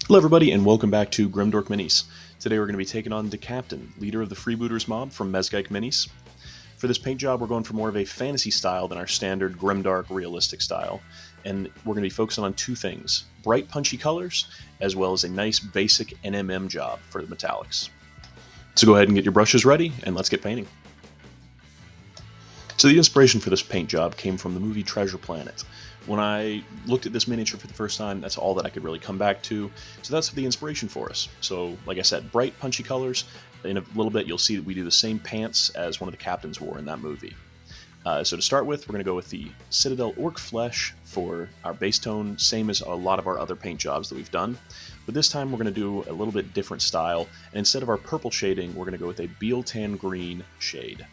Hello everybody and welcome back to Grimdark Minis. Today we're going to be taking on the Kaptain, leader of the Freebooterz Mob from Mezgike Minis. For this paint job we're going for more of a fantasy style than our standard grimdark realistic style, and we're going to be focusing on two things: bright punchy colors as well as a nice basic NMM job for the metallics. So go ahead and get your brushes ready and let's get painting. So the inspiration for this paint job came from the movie Treasure Planet. When I looked at this miniature for the first time, that's all that I could really come back to. So that's the inspiration for us. So like I said, bright, punchy colors. In a little bit, you'll see that we do the same pants as one of the captains wore in that movie. So to start with, we're going to go with the Citadel Orc Flesh for our base tone, same as a lot of our other paint jobs that we've done. But this time we're going to do a little bit different style, and instead of our purple shading, we're going to go with a Beal Tan Green shade.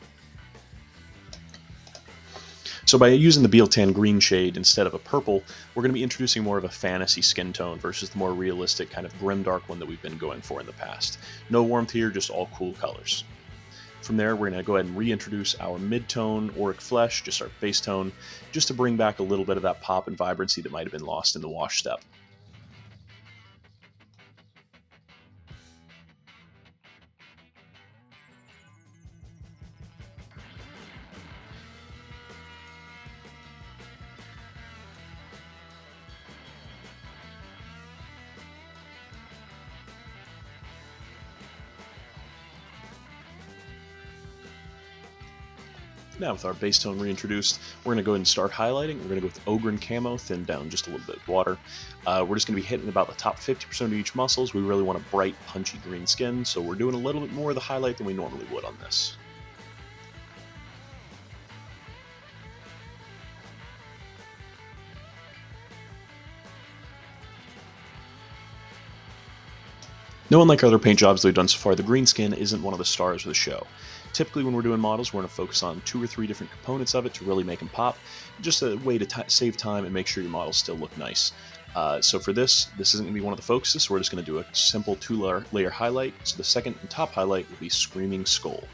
So by using the Beal Tan Green shade instead of a purple, we're going to be introducing more of a fantasy skin tone versus the more realistic kind of grimdark one that we've been going for in the past. No warmth here, just all cool colors. From there, we're going to go ahead and reintroduce our mid-tone Auric Flesh, just our base tone, just to bring back a little bit of that pop and vibrancy that might have been lost in the wash step. Now with our base tone reintroduced, we're going to go ahead and start highlighting. We're going to go with Ogren Camo, thinned down just a little bit of water. We're just going to be hitting about the top 50% of each muscles. We really want a bright, punchy green skin, so we're doing a little bit more of the highlight than we normally would on this. Now, unlike our other paint jobs that we've done so far, the green skin isn't one of the stars of the show. Typically when we're doing models, we're going to focus on 2 or 3 different components of it to really make them pop, just a way to save time and make sure your models still look nice. So for this isn't going to be one of the focuses, so we're just going to do a simple 2-layer highlight. So the second and top highlight will be Screaming Skull.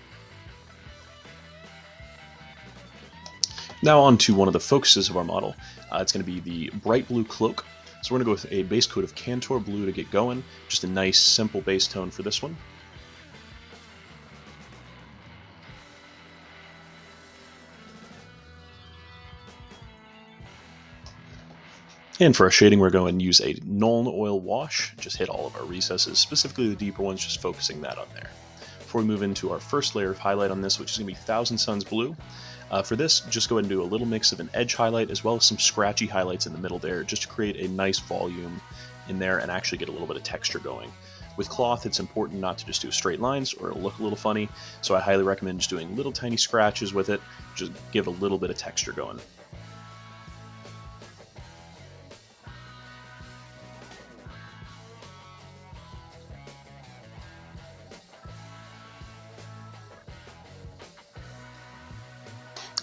Now on to one of the focuses of our model. It's going to be the bright blue cloak. So we're going to go with a base coat of Cantor Blue to get going. Just a nice, simple base tone for this one. And for our shading, we're going to use a Nuln Oil wash. Just hit all of our recesses, specifically the deeper ones, just focusing that on there. Before we move into our first layer of highlight on this, which is going to be Thousand Suns Blue. For this, just go ahead and do a little mix of an edge highlight as well as some scratchy highlights in the middle there, just to create a nice volume in there and actually get a little bit of texture going. With cloth, it's important not to just do straight lines or it'll look a little funny, so I highly recommend just doing little tiny scratches with it, just give a little bit of texture going.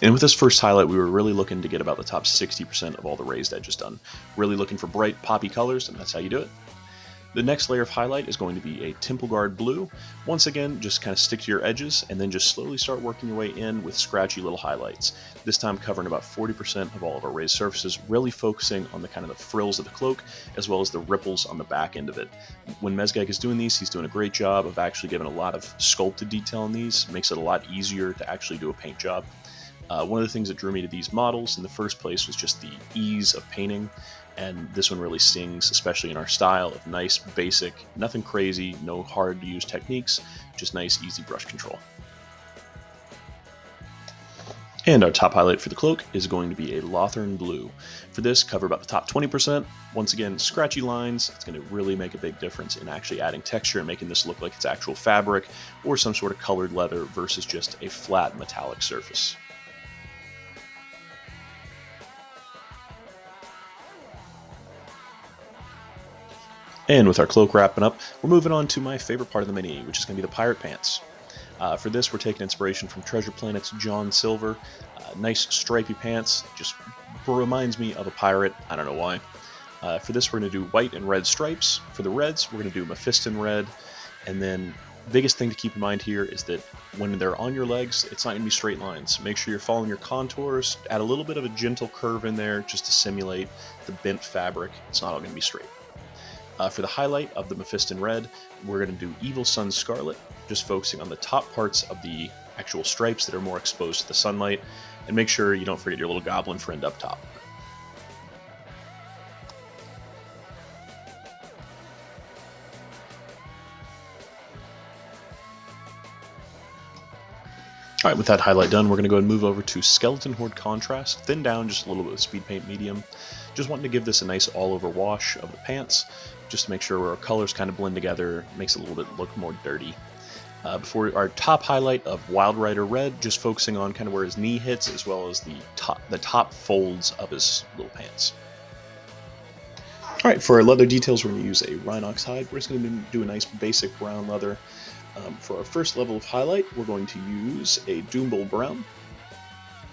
And with this first highlight, we were really looking to get about the top 60% of all the raised edges done. Really looking for bright, poppy colors, and that's how you do it. The next layer of highlight is going to be a Temple Guard Blue. Once again, just kind of stick to your edges, and then just slowly start working your way in with scratchy little highlights. This time covering about 40% of all of our raised surfaces, really focusing on the kind of the frills of the cloak, as well as the ripples on the back end of it. When Mezgike is doing these, he's doing a great job of actually giving a lot of sculpted detail on these. Makes it a lot easier to actually do a paint job. One of the things that drew me to these models in the first place was just the ease of painting, and this one really sings, especially in our style of nice, basic, nothing crazy, no hard to use techniques, just nice, easy brush control. And our top highlight for the cloak is going to be a Lothern Blue. For this, cover about the top 20%. Once again, scratchy lines. It's going to really make a big difference in actually adding texture and making this look like it's actual fabric or some sort of colored leather versus just a flat metallic surface. And with our cloak wrapping up, we're moving on to my favorite part of the mini, which is going to be the pirate pants. For this, we're taking inspiration from Treasure Planet's John Silver. Nice stripy pants, just reminds me of a pirate, I don't know why. For this, we're going to do white and red stripes. For the reds, we're going to do Mephiston red. And then the biggest thing to keep in mind here is that when they're on your legs, it's not going to be straight lines. Make sure you're following your contours, add a little bit of a gentle curve in there just to simulate the bent fabric. It's not all going to be straight. For the highlight of the Mephiston Red, we're going to do Evil Sun Scarlet, just focusing on the top parts of the actual stripes that are more exposed to the sunlight, and make sure you don't forget your little goblin friend up top. Alright, with that highlight done, we're going to go ahead and move over to Skeleton Horde Contrast, thin down just a little bit with Speed Paint Medium. Just wanting to give this a nice all-over wash of the pants, just to make sure our colors kind of blend together, makes it a little bit look more dirty. Before our top highlight of Wild Rider Red, just focusing on kind of where his knee hits, as well as the top folds of his little pants. Alright, for our leather details, we're going to use a Rhinox hide. We're just going to do a nice basic brown leather. For our first level of highlight, we're going to use a Doombolt Brown.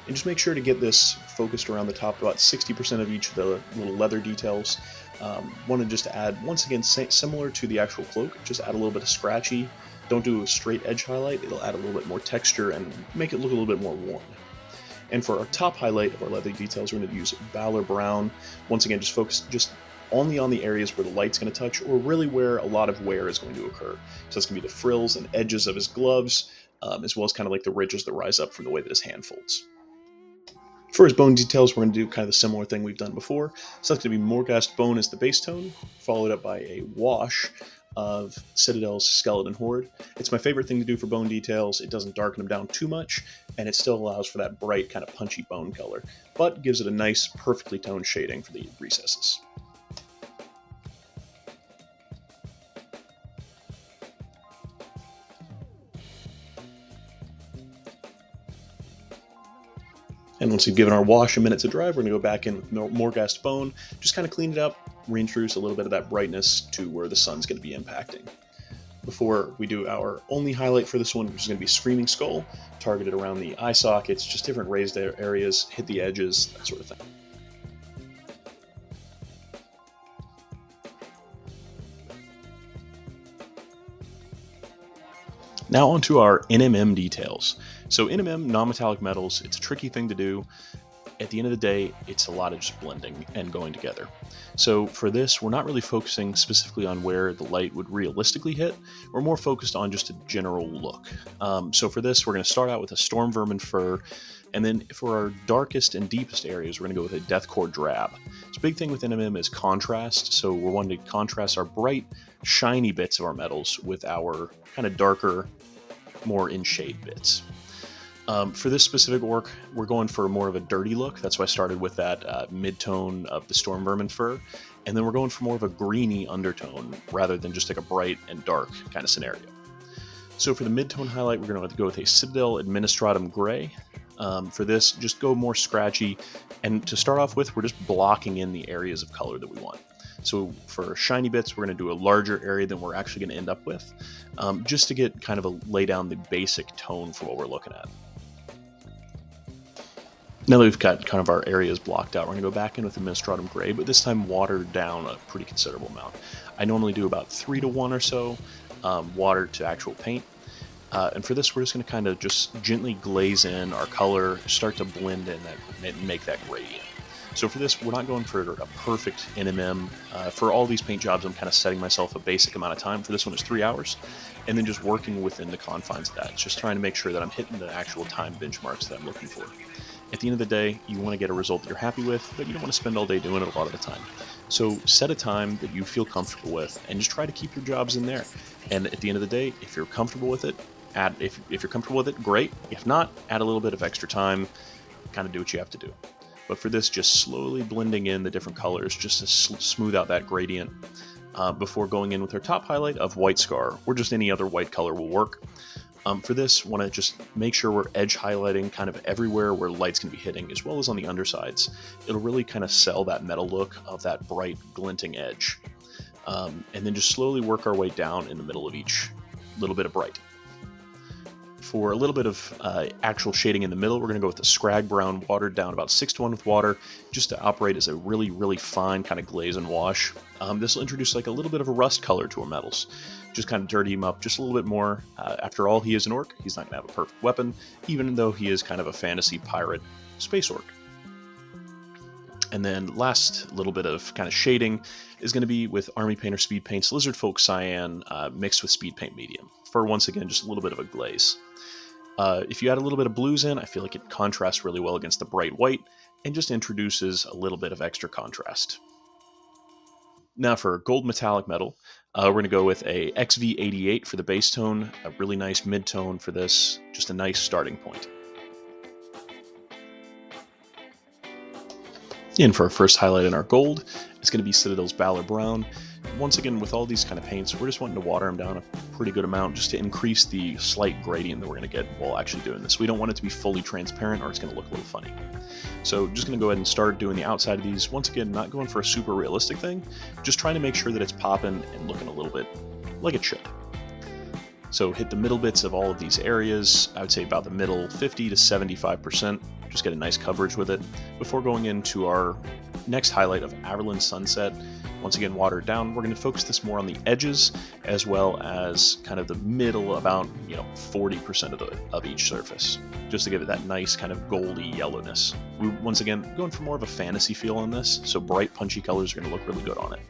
And just make sure to get this focused around the top, about 60% of each of the little leather details. Want to just add, once again, similar to the actual cloak, just add a little bit of scratchy. Don't do a straight edge highlight, it'll add a little bit more texture and make it look a little bit more worn. And for our top highlight of our leather details, we're going to use Valor Brown. Once again, just focus only on the areas where the light's going to touch, or really where a lot of wear is going to occur. So it's going to be the frills and edges of his gloves, as well as kind of like the ridges that rise up from the way that his hand folds. For his bone details, we're going to do kind of the similar thing we've done before. So that's going to be Morghast Bone as the base tone, followed up by a wash of Citadel's Skeleton Horde. It's my favorite thing to do for bone details. It doesn't darken them down too much, and it still allows for that bright kind of punchy bone color, but gives it a nice, perfectly toned shading for the recesses. And once we've given our wash a minute to dry, we're going to go back in with Morghast Bone, just kind of clean it up, reintroduce a little bit of that brightness to where the sun's going to be impacting. Before we do our only highlight for this one, which is going to be Screaming Skull, targeted around the eye sockets, just different raised areas, hit the edges, that sort of thing. Now onto our NMM details. So NMM, non-metallic metals, it's a tricky thing to do. At the end of the day, it's a lot of just blending and going together. So for this, we're not really focusing specifically on where the light would realistically hit. We're more focused on just a general look. So for this, we're going to start out with a Storm Vermin fur, and then for our darkest and deepest areas, we're going to go with a Deathcore drab. So big thing with NMM is contrast. So we're wanting to contrast our bright, shiny bits of our metals with our kind of darker, more in shade bits. For this specific work, we're going for more of a dirty look. That's why I started with that mid-tone of the Storm Vermin fur. And then we're going for more of a greeny undertone rather than just like a bright and dark kind of scenario. So for the mid-tone highlight, we're going to have to go with a Citadel Administratum Gray. For this, just go more scratchy. And to start off with, we're just blocking in the areas of color that we want. So for shiny bits, we're going to do a larger area than we're actually going to end up with, just to get kind of lay down the basic tone for what we're looking at. Now that we've got kind of our areas blocked out, we're going to go back in with the Administratum Gray, but this time watered down a pretty considerable amount. I normally do about 3-to-1 or so water to actual paint. And for this, we're just going to kind of just gently glaze in our color, start to blend in that and make that gradient. So for this, we're not going for a perfect NMM. For all these paint jobs, I'm kind of setting myself a basic amount of time. For this one, it's 3 hours, and then just working within the confines of that. It's just trying to make sure that I'm hitting the actual time benchmarks that I'm looking for. At the end of the day, you want to get a result that you're happy with, but you don't want to spend all day doing it a lot of the time. So set a time that you feel comfortable with, and just try to keep your jobs in there. And at the end of the day, if you're comfortable with it, if you're comfortable with it, great. If not, add a little bit of extra time, kind of do what you have to do. But for this, just slowly blending in the different colors just to smooth out that gradient before going in with our top highlight of White Scar, or just any other white color will work. For this, want to just make sure we're edge highlighting kind of everywhere where light's going to be hitting, as well as on the undersides. It'll really kind of sell that metal look of that bright, glinting edge. And then just slowly work our way down in the middle of each little bit of bright. For a little bit of actual shading in the middle, we're going to go with the Scrag Brown, watered down about 6-to-1 with water, just to operate as a really, really fine kind of glaze and wash. This will introduce like a little bit of a rust color to our metals. Just kind of dirty him up just a little bit more. After all, he is an orc. He's not going to have a perfect weapon, even though he is kind of a fantasy pirate space orc. And then last little bit of kind of shading is going to be with Army Painter Speed Paint's Lizard Folk Cyan mixed with Speed Paint Medium for, once again, just a little bit of a glaze. If you add a little bit of blues in, I feel like it contrasts really well against the bright white and just introduces a little bit of extra contrast. Now for gold metallic metal, we're going to go with a XV88 for the base tone, a really nice mid-tone for this, just a nice starting point. And for our first highlight in our gold, it's going to be Citadel's Valor Brown. Once again, with all these kind of paints, we're just wanting to water them down a pretty good amount just to increase the slight gradient that we're going to get while actually doing this. We don't want it to be fully transparent or it's going to look a little funny. So just going to go ahead and start doing the outside of these. Once again, not going for a super realistic thing, just trying to make sure that it's popping and looking a little bit like it should. So hit the middle bits of all of these areas, I would say about the middle 50 to 75%, just get a nice coverage with it before going into our next highlight of Averland Sunset. Once again, watered down. We're going to focus this more on the edges as well as kind of the middle, about 40% of each surface, just to give it that nice kind of goldy yellowness. We once again going for more of a fantasy feel on this, so bright punchy colors are going to look really good on it.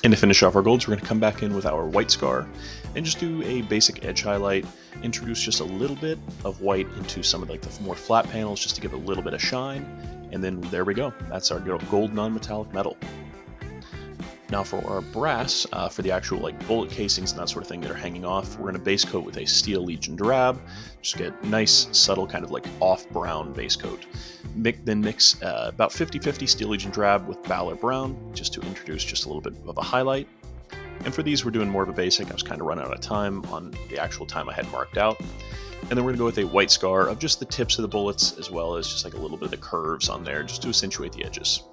And to finish off our golds, we're going to come back in with our white scar and just do a basic edge highlight, introduce just a little bit of white into some of the more flat panels just to give it a little bit of shine. And then there we go. That's our gold non-metallic metal. Now for our brass, for the actual bullet casings and that sort of thing that are hanging off, we're going to base coat with a Steel Legion drab. Just get nice, subtle, kind of off brown base coat. Then mix about 50-50 Steel Legion drab with Valor Brown, just to introduce just a little bit of a highlight. And for these, we're doing more of a basic. I was kind of running out of time on the actual time I had marked out. And then we're going to go with a white scar of just the tips of the bullets, as well as just a little bit of the curves on there, just to accentuate the edges.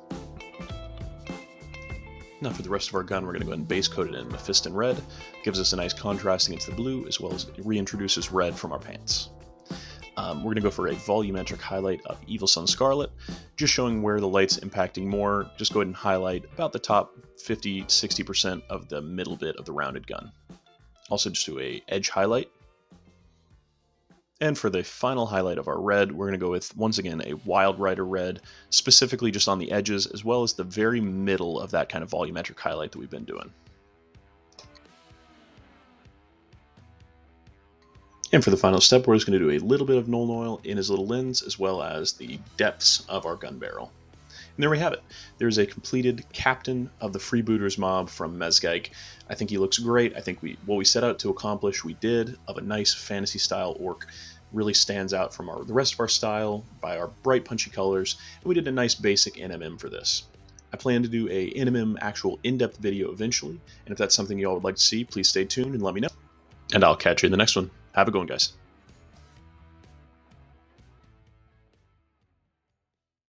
Now for the rest of our gun, we're going to go ahead and base coat it in Mephiston Red. Gives us a nice contrast against the blue, as well as reintroduces red from our paints. We're going to go for a volumetric highlight of Evil Sun Scarlet, just showing where the light's impacting more. Just go ahead and highlight about the top 50-60% of the middle bit of the rounded gun. Also just do a edge highlight. And for the final highlight of our red, we're going to go with, once again, a Wild Rider red, specifically just on the edges, as well as the very middle of that kind of volumetric highlight that we've been doing. And for the final step, we're just going to do a little bit of Nuln Oil in his little lens, as well as the depths of our gun barrel. And there we have it. There's a completed Kaptain of the Freebooterz Mob from Mezgike. I think he looks great. I think what we set out to accomplish, we did, of a nice fantasy-style orc. Really stands out from the rest of our style by our bright, punchy colors. And we did a nice basic NMM for this. I plan to do a NMM actual in-depth video eventually. And if that's something you all would like to see, please stay tuned and let me know. And I'll catch you in the next one. Have a good one, guys.